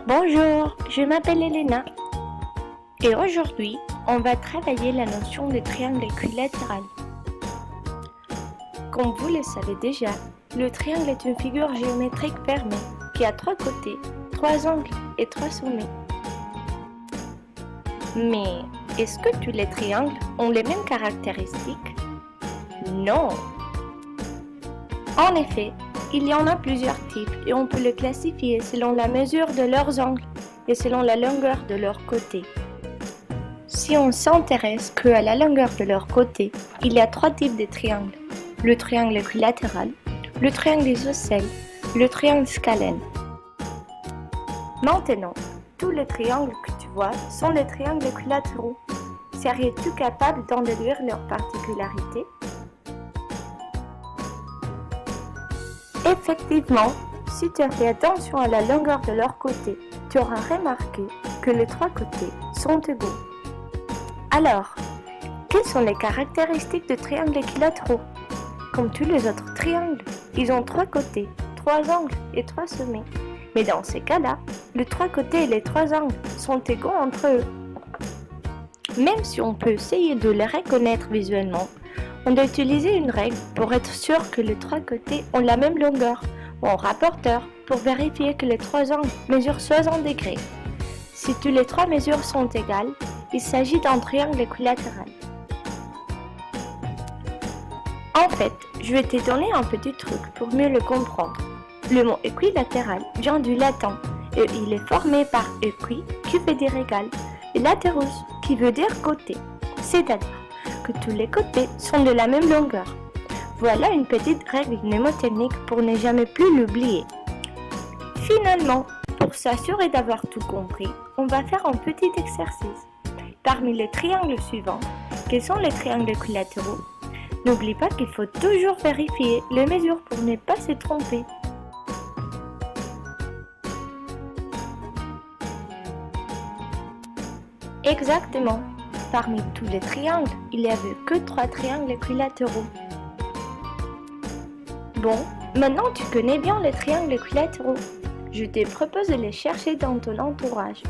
Bonjour, je m'appelle Elena et aujourd'hui, on va travailler la notion de triangle équilatéral. Comme vous le savez déjà, le triangle est une figure géométrique fermée qui a trois côtés, trois angles et trois sommets. Mais est-ce que tous les triangles ont les mêmes caractéristiques? Non! En effet, il y en a plusieurs types et on peut les classifier selon la mesure de leurs angles et selon la longueur de leurs côtés. Si on s'intéresse qu'à la longueur de leurs côtés, il y a trois types de triangles. Le triangle équilatéral, le triangle isocèle, le triangle scalène. Maintenant, tous les triangles que tu vois sont les triangles équilatéraux. Serais-tu capable d'en déduire leurs particularités? Effectivement, si tu as fait attention à la longueur de leurs côtés, tu auras remarqué que les trois côtés sont égaux. Alors, quelles sont les caractéristiques de triangles équilatéraux? Comme tous les autres triangles, ils ont trois côtés, trois angles et trois sommets. Mais dans ces cas-là, les trois côtés et les trois angles sont égaux entre eux. Même si on peut essayer de les reconnaître visuellement, on doit utiliser une règle pour être sûr que les trois côtés ont la même longueur, ou un rapporteur pour vérifier que les trois angles mesurent 60 degrés. Si tous les trois mesures sont égales, il s'agit d'un triangle équilatéral. En fait, je vais te donner un petit truc pour mieux le comprendre. Le mot équilatéral vient du latin et il est formé par equi qui veut dire égal et laterus qui veut dire côté, c'est-à-dire que tous les côtés sont de la même longueur. Voilà une petite règle mnémotechnique pour ne jamais plus l'oublier. Finalement, pour s'assurer d'avoir tout compris, on va faire un petit exercice. Parmi les triangles suivants, quels sont les triangles équilatéraux? N'oublie pas qu'il faut toujours vérifier les mesures pour ne pas se tromper. Exactement. Parmi tous les triangles, il n'y avait que 3 triangles équilatéraux. Bon, maintenant tu connais bien les triangles équilatéraux. Je te propose de les chercher dans ton entourage.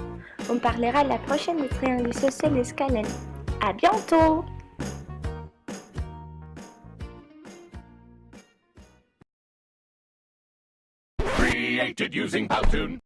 On parlera la prochaine des triangles isocèles et scalènes. À bientôt! Created using Powtoon.